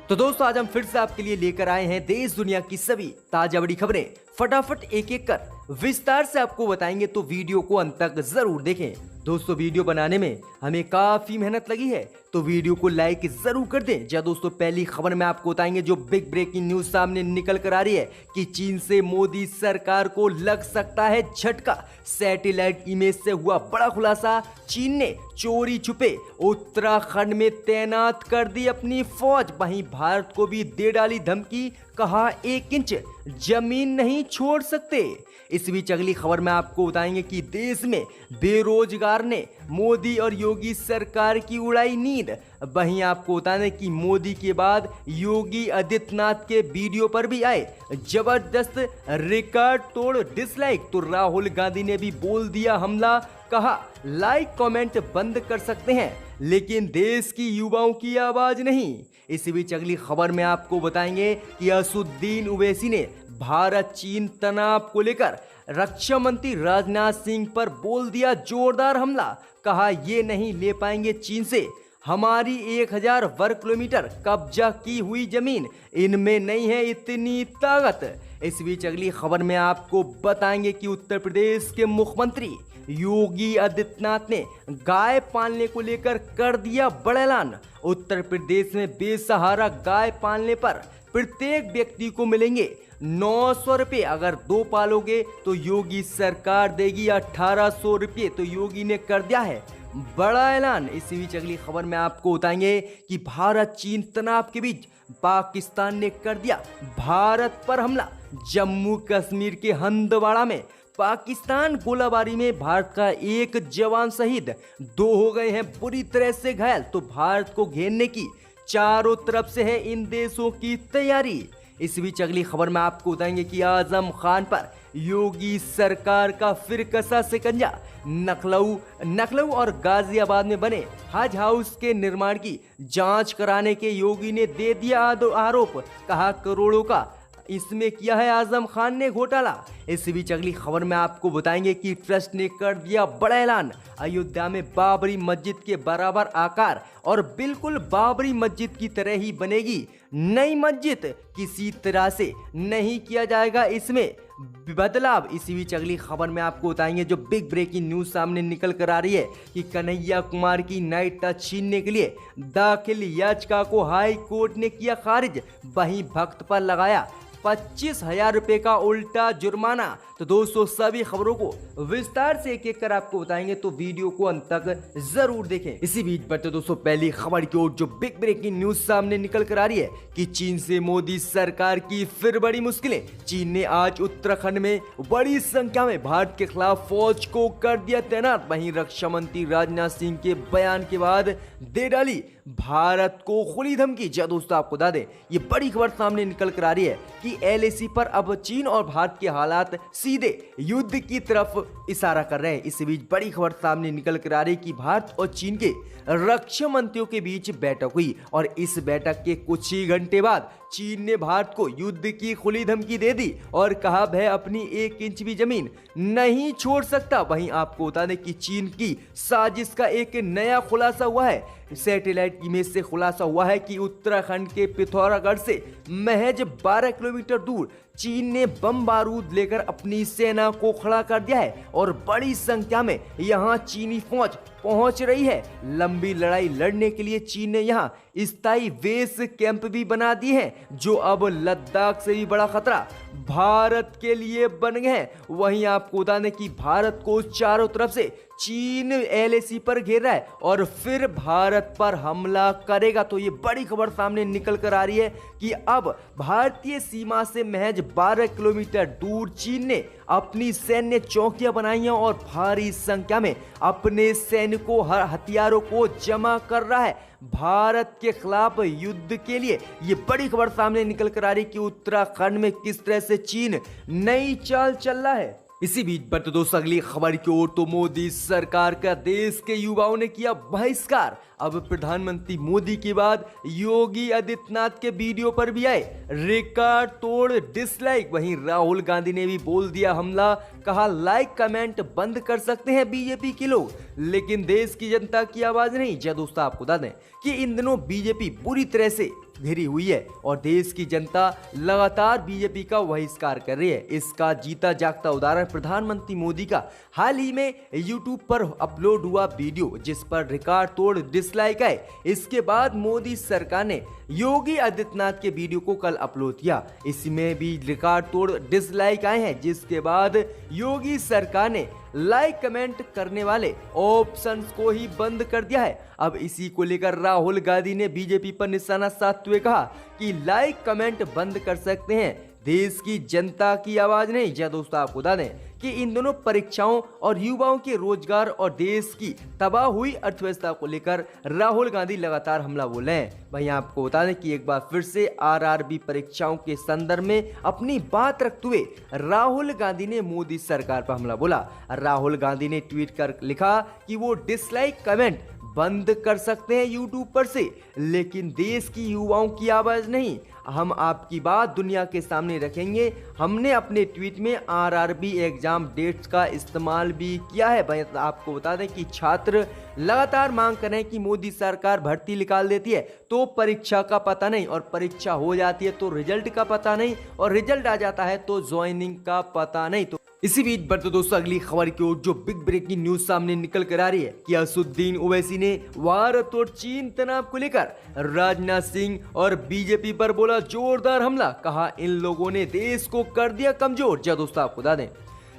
तो दोस्तों आज हम फिर से आपके लिए लेकर आए हैं देश दुनिया की सभी ताजा बड़ी खबरें। फटाफट एक एक कर विस्तार से आपको बताएंगे, तो वीडियो को अंत तक जरूर देखें। दोस्तों वीडियो बनाने में हमें काफी मेहनत लगी है, तो वीडियो को लाइक जरूर कर दें। जी दोस्तों, पहली खबर में आपको बताएंगे जो बिग ब्रेकिंग न्यूज सामने निकल कर आ रही है कि चीन से मोदी सरकार को लग सकता है झटका। सैटेलाइट इमेज से हुआ बड़ा खुलासा। चीन ने चोरी छुपे उत्तराखंड में तैनात कर दी अपनी फौज। वहीं भारत को भी दे डाली धमकी, कहा 1 इंच जमीन नहीं छोड़ सकते। इस बीच अगली खबर में आपको बताएंगे कि देश में बेरोजगार ने मोदी और योगी सरकार की उड़ाई नींद। वहीं आपको बताने कि मोदी के बाद योगी आदित्यनाथ के वीडियो पर भी आए जबरदस्त रिकॉर्ड तोड़ डिसलाइक, तो राहुल गांधी ने भी बोल दिया हमला। कहा लाइक कमेंट बंद कर सकते हैं लेकिन देश की युवाओं की आवाज नहीं। इसी बीच अगली खबर में आपको बताएंगे कि असदुद्दीन ओवैसी ने भारत चीन तनाव को लेकर रक्षा मंत्री राजनाथ सिंह पर बोल दिया जोरदार हमला। कहा ये नहीं ले पाएंगे चीन से हमारी 1000 वर्ग किलोमीटर कब्जा की हुई जमीन, इनमें नहीं है इतनी ताकत। इस बीच अगली खबर में आपको बताएंगे कि उत्तर प्रदेश के मुख्यमंत्री योगी आदित्यनाथ ने गाय पालने को लेकर कर दिया बड़ा ऐलान। उत्तर प्रदेश में बेसहारा गाय पालने पर प्रत्येक व्यक्ति को मिलेंगे 900 रुपये। अगर 2 पालोगे तो योगी सरकार देगी 1800 रुपये। तो योगी ने कर दिया है बड़ा ऐलान। इसी बीच अगली खबर में आपको बताएंगे कि भारत चीन तनाव के बीच पाकिस्तान ने कर दिया भारत पर हमला। जम्मू कश्मीर के हंदवाड़ा में पाकिस्तान गोलाबारी में भारत का 1 जवान शहीद, 2 हो गए हैं बुरी तरह से घायल। तो भारत को घेरने की चारों तरफ से है इन देशों की तैयारी। इस बीच अगली खबर में आपको बताएंगे कि आजम खान पर योगी सरकार का फिर कसा शिकंजा। नखलऊ और गाजियाबाद में बने हज हाउस के निर्माण की जांच कराने के योगी ने दे दिया आरोप। कहा करोड़ों का इसमें किया है आजम खान ने घोटाला। इस बीच अगली खबर में आपको बताएंगे कि ट्रस्ट ने कर दिया बड़ा ऐलान। अयोध्या में बाबरी मस्जिद के बराबर आकार और बिल्कुल बाबरी मस्जिद की तरह ही बनेगी नई मस्जिद, किसी तरह से नहीं किया जाएगा इसमें बदलाव। इसी बीच अगली खबर में आपको बताएंगे जो बिग ब्रेकिंग न्यूज सामने निकल कर आ रही है कि कन्हैया कुमार की नाइट टच छीनने के लिए दाखिल याचिका को हाई कोर्ट ने किया खारिज। वहीं भक्त पर लगाया 25,000 रुपए का उल्टा जुर्माना। तो दोस्तों सभी खबरों को विस्तार से एक एक कर आपको बताएंगे, तो वीडियो को अंत तक जरूर देखें। इसी बीच बढ़ते दोस्तों पहली खबर की ओर जो बिग ब्रेकिंग न्यूज सामने निकल कर आ रही है कि चीन से मोदी सरकार की फिर बड़ी मुश्किलें। चीन ने आज उत्तराखंड में बड़ी संख्या में भारत के खिलाफ फौज को कर दिया तैनात। वहीं रक्षा मंत्री राजनाथ सिंह के बयान के बाद दे डाली भारत को खुली धमकी। जी दोस्तों आपको बता दें ये बड़ी खबर सामने निकल कर आ रही है कि LAC पर अब चीन और भारत के हालात सीधे युद्ध की तरफ इशारा कर रहे हैं। इस बीच बड़ी खबर सामने निकल कर आ रही है कि भारत और चीन के रक्षा मंत्रियों के बीच बैठक हुई और इस बैठक के कुछ ही घंटे बाद चीन ने भारत को युद्ध की खुली धमकी दे दी और कहा वह अपनी 1 इंच भी जमीन नहीं छोड़ सकता। वहीं आपको बता दें कि चीन की साजिश का एक नया खुलासा हुआ है। सैटेलाइट इमेज से खुलासा हुआ है कि उत्तराखंड के पिथौरागढ़ से महज 12 किलोमीटर दूर चीन ने बम बारूद लेकर अपनी सेना को खड़ा कर दिया है और बड़ी संख्या में यहां चीनी फौज पहुंच रही है। लंबी लड़ाई लड़ने के लिए चीन ने यहां स्थायी बेस कैंप भी बना दिए हैं, जो अब लद्दाख से भी बड़ा खतरा भारत के लिए बन गए हैं। वहीं आपको बता दें कि भारत को चारों तरफ से चीन LAC पर घेर रहा है और फिर भारत पर हमला करेगा। तो ये बड़ी खबर सामने निकल कर आ रही है कि अब भारतीय सीमा से महज 12 किलोमीटर दूर चीन ने अपनी सैन्य चौकियां बनाई हैं और भारी संख्या में अपने सैनिकों हथियारों को जमा कर रहा है भारत के खिलाफ युद्ध के लिए। ये बड़ी खबर सामने निकल कर आ रही है कि उत्तराखंड में किस तरह से चीन नई चाल चल रहा है। इसी बीच बढ़ते दोस्तों अगली खबर की ओर, तो मोदी सरकार का देश के युवाओं ने किया बहिष्कार। अब प्रधानमंत्री मोदी के बाद योगी आदित्यनाथ के वीडियो पर भी आए रिकॉर्ड तोड़ डिसलाइक। वहीं राहुल गांधी ने भी बोल दिया हमला। कहा लाइक कमेंट बंद कर सकते हैं बीजेपी के लोग, लेकिन देश की जनता की आवाज नहीं। जय दोस्तों आपको बता दें कि इन दिनों बीजेपी पूरी तरह से घिरी हुई है और देश की जनता लगातार बीजेपी का बहिष्कार कर रही है। इसका जीता जागता उदाहरण प्रधानमंत्री मोदी का हाल ही में यूट्यूब पर अपलोड हुआ वीडियो, जिस पर रिकॉर्ड तोड़ डिसलाइक आए। इसके बाद मोदी सरकार ने योगी आदित्यनाथ के वीडियो को कल अपलोड किया, इसमें भी रिकॉर्ड तोड़ डिसलाइक आए हैं, जिसके बाद योगी सरकार ने लाइक कमेंट करने वाले ऑप्शंस को ही बंद कर दिया है। अब इसी को लेकर राहुल गांधी ने बीजेपी पर निशाना साधते हुए कहा कि लाइक कमेंट बंद कर सकते हैं, देश की जनता की आवाज नहीं। जी दोस्तों, आपको बता दें कि इन दोनों परीक्षाओं और युवाओं के रोजगार और देश की तबाह हुई अर्थव्यवस्था को लेकर राहुल गांधी लगातार हमला बोल रहे हैं। वहीं आपको बता दें कि एक बार फिर से आरआरबी परीक्षाओं के संदर्भ में अपनी बात रखते हुए राहुल गांधी ने मोदी सरकार पर हमला बोला। राहुल गांधी ने ट्वीट कर लिखा कि वो डिसलाइक कमेंट बंद कर सकते हैं यूट्यूब पर से, लेकिन देश की युवाओं की आवाज नहीं। हम आपकी बात दुनिया के सामने रखेंगे। हमने अपने ट्वीट में आरआरबी एग्जाम डेट्स का इस्तेमाल भी किया है। भाई आपको बता दें कि छात्र लगातार मांग कर रहे हैं कि मोदी सरकार भर्ती निकाल देती है तो परीक्षा का पता नहीं, और परीक्षा हो जाती है तो रिजल्ट का पता नहीं, और रिजल्ट आ जाता है तो ज्वाइनिंग का पता नहीं। तो इसी बीच बढ़ते दोस्तों अगली खबर की ओर, जो बिग ब्रेकिंग न्यूज सामने निकल कर आ रही है कि असदुद्दीन ओवैसी ने भारत और चीन तनाव को लेकर राजनाथ सिंह और बीजेपी पर बोला जोरदार हमला। कहा इन लोगों ने देश को कर दिया कमजोर। जी दोस्तों, आपको बता दें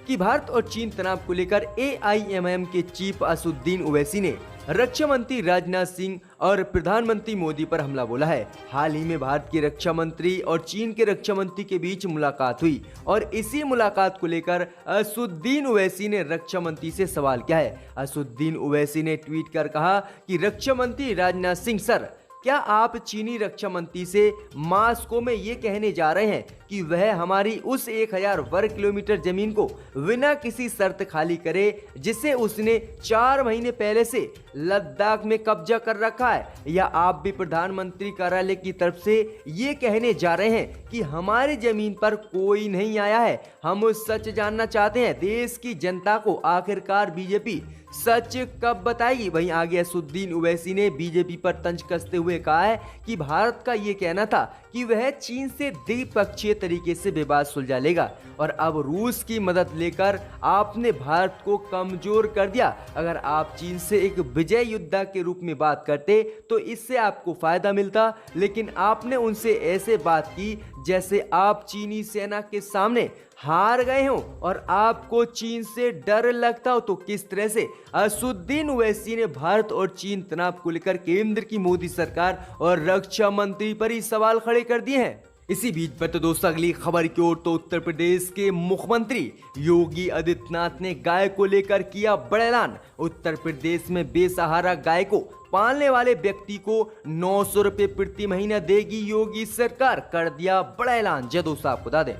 कि भारत और चीन तनाव को लेकर AIMM के चीफ असदुद्दीन ओवैसी ने रक्षा मंत्री राजनाथ सिंह और प्रधानमंत्री मोदी पर हमला बोला है। हाल ही में भारत के रक्षा मंत्री और चीन के रक्षा मंत्री के बीच मुलाकात हुई और इसी मुलाकात को लेकर असदुद्दीन ओवैसी ने रक्षा मंत्री से सवाल किया है। असदुद्दीन ओवैसी ने ट्वीट कर कहा कि रक्षा मंत्री राजनाथ सिंह सर, क्या आप चीनी रक्षा मंत्री से मास्को में ये कहने जा रहे हैं कि वह हमारी उस 1000 वर्ग किलोमीटर जमीन को बिना किसी शर्त खाली करे जिसे उसने 4 महीने पहले से लद्दाख में कब्जा कर रखा है? या आप भी प्रधानमंत्री कार्यालय की तरफ से ये कहने जा रहे हैं कि हमारी जमीन पर कोई नहीं आया है? हम सच जानना चाहते हैं, देश की जनता को आखिरकार बीजेपी सच कब बताएगी? वहीं आगे असदुद्दीन ओवैसी ने बीजेपी पर तंज कसते हुए कहा है कि भारत का ये कहना था कि वह चीन से द्विपक्षीय तरीके से विवाद सुलझा लेगा और अब रूस की मदद लेकर आपने भारत को कमजोर कर दिया। अगर आप चीन से एक विजय योद्धा के रूप में बात करते तो इससे आपको फायदा मिलता, लेकिन आपने उनसे ऐसे बात की जैसे आप चीनी सेना के सामने हार गए हो और आपको चीन से डर लगता हो। तो किस तरह से असदुद्दीन ओवैसी ने भारत और चीन तनाव को लेकर केंद्र की मोदी सरकार और रक्षा मंत्री पर ही सवाल खड़े कर दिए हैं। इसी बीच पर तो दोस्तों अगली खबर की ओर, तो उत्तर प्रदेश के मुख्यमंत्री योगी आदित्यनाथ ने गाय को लेकर किया बड़ा ऐलान। उत्तर प्रदेश में बेसहारा गाय को पालने वाले व्यक्ति को 900 रुपए प्रति महीना देगी योगी सरकार, कर दिया बड़ा ऐलान। जय दोस्तों, आपको बता दें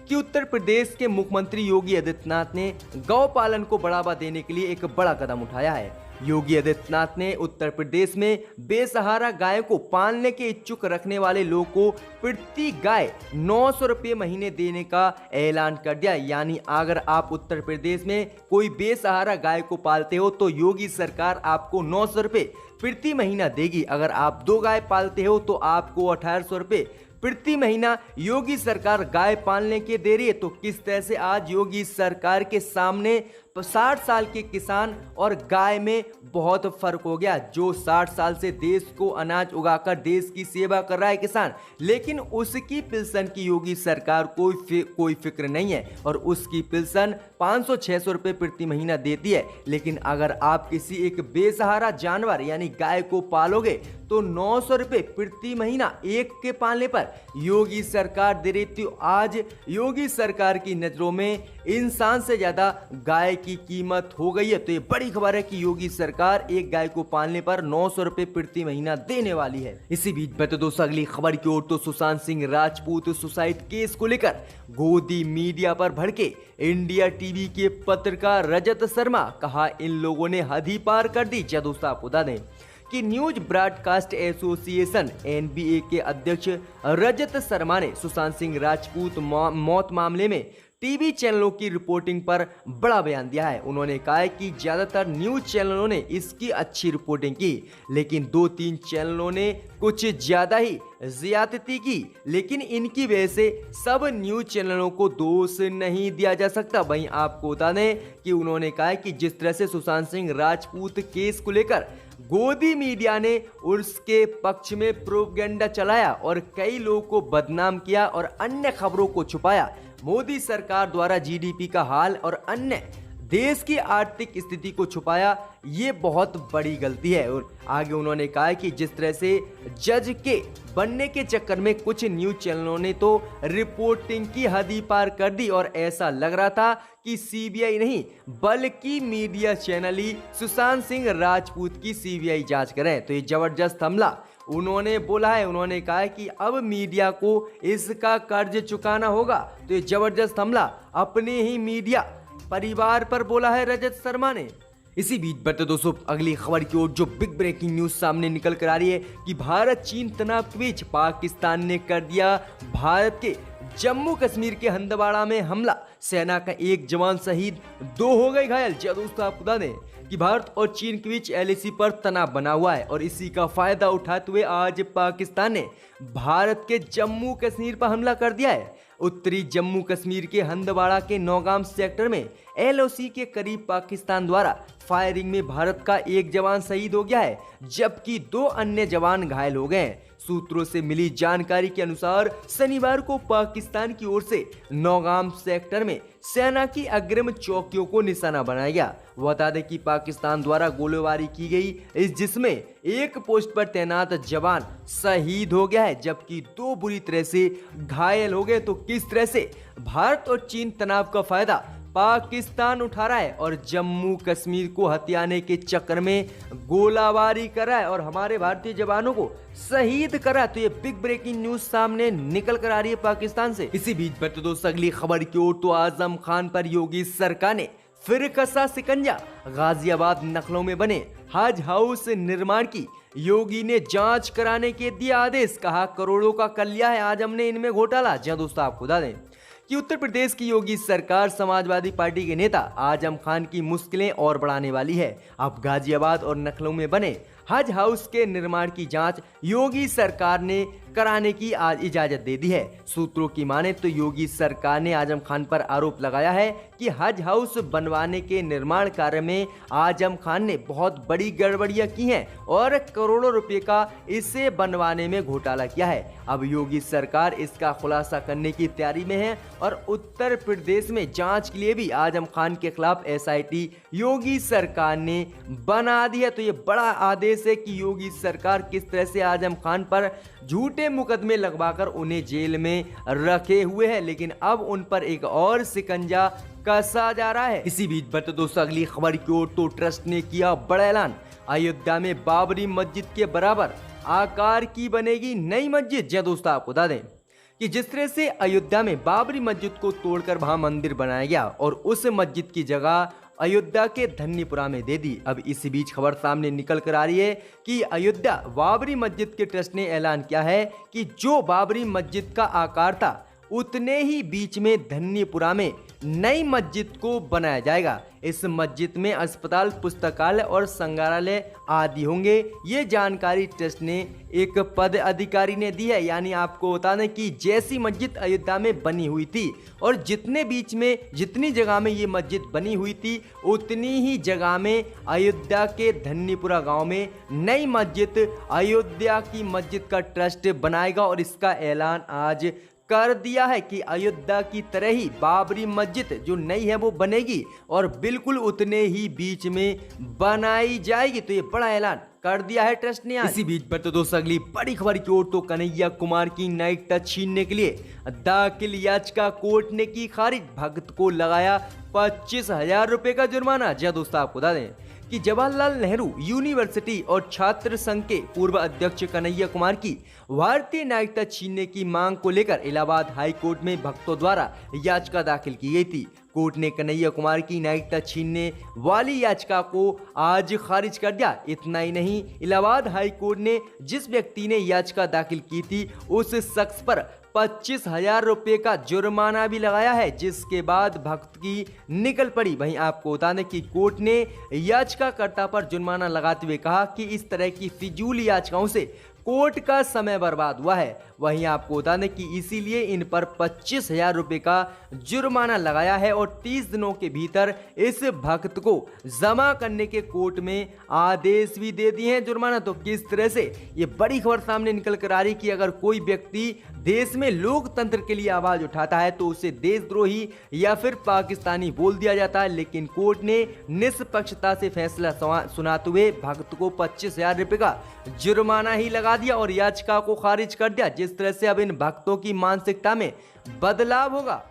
कि उत्तर प्रदेश के मुख्यमंत्री योगी आदित्यनाथ ने गौ पालन को बढ़ावा देने के लिए एक बड़ा कदम उठाया है। योगी आदित्यनाथ ने उत्तर प्रदेश में बेसहारा गाय को पालने के इच्छुक रखने वाले लोगों को प्रति गाय 900 रुपये महीने देने का ऐलान कर दिया। यानी अगर आप उत्तर प्रदेश में कोई बेसहारा गाय को पालते हो तो योगी सरकार आपको 900 रुपये प्रति महीना देगी। अगर आप 2 गाय पालते हो तो आपको 1800 रुपये प्रति महीना योगी सरकार गाय पालने के दे रही है। तो किस तरह से आज योगी सरकार के सामने 60 साल के किसान और गाय में बहुत फर्क हो गया। जो 60 साल से देश को अनाज उगाकर देश की सेवा कर रहा है किसान, लेकिन उसकी पेंशन की योगी सरकार कोई फिक्र नहीं है और उसकी पेंशन 500-600 रुपये प्रति महीना देती है। लेकिन अगर आप किसी एक बेसहारा जानवर यानी गाय को पालोगे तो 900 रुपये प्रति महीना एक के पालने पर योगी सरकार दे रही थी। आज योगी सरकार की नजरों में इंसान से ज्यादा गाय की कीमत हो गई है। तो ये बड़ी खबर है कि योगी सरकार एक गाय को पालने पर 900 रुपये प्रति महीना देने वाली है। इसी बीच में तो दोस्तों अगली खबर की ओर, तो सुशांत सिंह राजपूत सुसाइड केस को लेकर गोदी मीडिया पर भड़के इंडिया टीवी के पत्रकार रजत शर्मा। कहा इन लोगों ने हद ही पार कर दी। क्या दोस्तों, आपको बता दें कि न्यूज ब्रॉडकास्ट एसोसिएशन NBA के अध्यक्ष रजत शर्मा ने सुशांत सिंह राजपूत मौत मामले में टीवी चैनलों की रिपोर्टिंग पर बड़ा बयान दिया है। उन्होंने कहा है कि ज्यादातर न्यूज चैनलों ने इसकी अच्छी रिपोर्टिंग की, लेकिन 2-3 चैनलों ने कुछ ज्यादा ही ज्यादती की, लेकिन इनकी वजह से सब न्यूज चैनलों को दोष नहीं दिया जा सकता। वहीं आपको बता दें कि उन्होंने कहा है कि जिस तरह से सुशांत सिंह राजपूत केस को लेकर गोदी मीडिया ने उसके पक्ष में प्रोपेगेंडा चलाया और कई लोगों को बदनाम किया और अन्य खबरों को छुपाया, मोदी सरकार द्वारा जीडीपी का हाल और अन्य देश की आर्थिक स्थिति को छुपाया, ये बहुत बड़ी गलती है। और आगे उन्होंने कहा कि जिस तरह से जज के बनने के चक्कर में कुछ न्यूज चैनलों ने तो रिपोर्टिंग की हद ही पार कर दी और ऐसा लग रहा था कि सीबीआई नहीं बल्कि मीडिया चैनल ही सुशांत सिंह राजपूत की सीबीआई जांच करें। तो ये जबरदस्त हमला उन्होंने बोला है। उन्होंने कहा है कि अब मीडिया को इसका कर्ज चुकाना होगा। तो ये जबरदस्त हमला अपने ही मीडिया परिवार पर बोला है रजत शर्मा ने। इसी बीच बढ़ते दोस्तों अगली खबर की ओर, जो बिग ब्रेकिंग न्यूज सामने निकल कर आ रही है कि भारत चीन तनाव के बीच पाकिस्तान ने कर दिया भारत के जम्मू कश्मीर के हंदवाड़ा में हमला। सेना का एक जवान शहीद, 2 हो गए घायल। जी दोस्तों आपको बता दें कि भारत और चीन के बीच एलएसी पर तनाव बना हुआ है और इसी का फायदा उठाते हुए आज पाकिस्तान ने भारत के जम्मू कश्मीर पर हमला कर दिया है। उत्तरी जम्मू कश्मीर के हंदवाड़ा के नौगाम सेक्टर में एलओसी के करीब पाकिस्तान द्वारा फायरिंग में भारत का एक जवान शहीद हो गया है, जबकि 2 अन्य जवान घायल हो गए हैं। सूत्रों से मिली जानकारी के अनुसार शनिवार को पाकिस्तान की ओर से नौगाम सेक्टर में सेना की अग्रिम चौकियों को निशाना बनाया गया। बता दें कि पाकिस्तान द्वारा गोलीबारी की गई जिसमें एक पोस्ट पर तैनात जवान शहीद हो गया है, जबकि 2 बुरी तरह से घायल हो गए। तो किस तरह से भारत और चीन तनाव का फायदा पाकिस्तान उठा रहा है और जम्मू कश्मीर को हथियाने के चक्कर में गोलाबारी कर रहा है और हमारे भारतीय जवानों को शहीद करा। तो ये बिग ब्रेकिंग न्यूज सामने निकल कर आ रही है पाकिस्तान से। इसी बीच बढ़ते दोस्तों अगली खबर की ओर, तो आजम खान पर योगी सरकार ने फिर कसा शिकंजा। गाजियाबाद नखलों में बने हज हाउस निर्माण की योगी ने जांच कराने के दिया आदेश। कहा करोड़ों का कर लिया है आज हमने इनमें घोटाला। जी दोस्तों आपको बता दें कि उत्तर प्रदेश की योगी सरकार समाजवादी पार्टी के नेता आजम खान की मुश्किलें और बढ़ाने वाली है। अब गाजियाबाद और नखलों में बने हज हाउस के निर्माण की जांच योगी सरकार ने कराने की आज इजाजत दे दी है। सूत्रों की माने तो योगी सरकार ने आजम खान पर आरोप लगाया है कि हज हाउस बनवाने के निर्माण कार्य में आजम खान ने बहुत बड़ी गड़बड़ियां की हैं और करोड़ों रुपए का इसे बनवाने में घोटाला किया है। अब योगी सरकार इसका खुलासा करने की तैयारी में है और उत्तर प्रदेश में जांच के लिए भी आजम खान के खिलाफ एसआईटी योगी सरकार ने बना दी है। तो ये बड़ा आदेश है कि योगी सरकार किस तरह से आजम खान पर झूठे मुकदमे लगवाकर उन्हें जेल में रखे हुए हैं, लेकिन अब उन पर एक और शिकंजा कसा जा रहा है। इसी बीच बढ़ते दोस्तों अगली खबर की ओर, तो ट्रस्ट ने किया बड़ा ऐलान। अयोध्या में बाबरी मस्जिद के बराबर आकार की बनेगी नई मस्जिद। जय दोस्तों आपको बता दें कि जिस तरह से अयोध्या में बाबरी मस्जिद को तोड़कर वहां मंदिर बनाया गया और उस मस्जिद की जगह अयोध्या के धन्नीपुरा में दे दी। अब इसी बीच खबर सामने निकल कर आ रही है कि अयोध्या बाबरी मस्जिद के ट्रस्ट ने ऐलान किया है कि जो बाबरी मस्जिद का आकार था उतने ही बीच में धन्नीपुरा में नई मस्जिद को बनाया जाएगा। इस मस्जिद में अस्पताल, पुस्तकालय और संग्रहालय आदि होंगे। ये जानकारी ट्रस्ट ने एक पद अधिकारी ने दी है। यानी आपको बता दें कि जैसी मस्जिद अयोध्या में बनी हुई थी और जितने बीच में जितनी जगह में ये मस्जिद बनी हुई थी उतनी ही जगह में अयोध्या के धन्नीपुरा गांव में नई मस्जिद अयोध्या की मस्जिद का ट्रस्ट बनाएगा और इसका ऐलान आज कर दिया है कि अयोध्या की तरह ही बाबरी मस्जिद जो नई है वो बनेगी और बिल्कुल उतने ही बीच में बनाई जाएगी। तो ये बड़ा ऐलान कर दिया है ट्रस्ट ने। इसी बीच बढ़ते दोस्तों अगली बड़ी खबर की ओर, तो कन्हैया कुमार की नाइट टच छीनने के लिए दाखिल याचिका कोर्ट ने की खारिज। भक्त को लगाया 25,000 रुपए का जुर्माना। जी दोस्तों आपको बता दें कि जवाहरलाल नेहरू यूनिवर्सिटी और छात्र संघ के पूर्व अध्यक्ष कन्हैया कुमार की भारतीय नागरिकता छीनने की मांग को लेकर इलाहाबाद हाई कोर्ट में भक्तों द्वारा याचिका दाखिल की गई थी। कोर्ट ने कन्हैया कुमार की नागरिकता छीनने वाली याचिका को आज खारिज कर दिया। इतना ही नहीं, इलाहाबाद हाई कोर्ट ने जिस व्यक्ति ने याचिका दाखिल की थी उस शख्स पर 25,000 रुपए का जुर्माना भी लगाया है, जिसके बाद भक्त की निकल पड़ी। वहीं आपको बता दें कि कोर्ट ने याचिकाकर्ता पर जुर्माना लगाते हुए कहा कि इस तरह की फिजूल याचिकाओं से कोर्ट का समय बर्बाद हुआ है। वहीं आपको बता दें कि इसीलिए इन पर 25,000 रुपए का जुर्माना लगाया है और 30 दिनों के भीतर इस भक्त को जमा करने के कोर्ट में आदेश भी दे दिए हैं जुर्माना। तो किस तरह से ये बड़ी खबर सामने निकल कर आ रही कि अगर कोई व्यक्ति देश में लोकतंत्र के लिए आवाज उठाता है तो उसे देशद्रोही या फिर पाकिस्तानी बोल दिया जाता है, लेकिन कोर्ट ने निष्पक्षता से फैसला सुनाते हुए भक्त को 25,000 रुपए का जुर्माना ही लगा दिया और याचिका को खारिज कर दिया। जिस तरह से अब इन भक्तों की मानसिकता में बदलाव होगा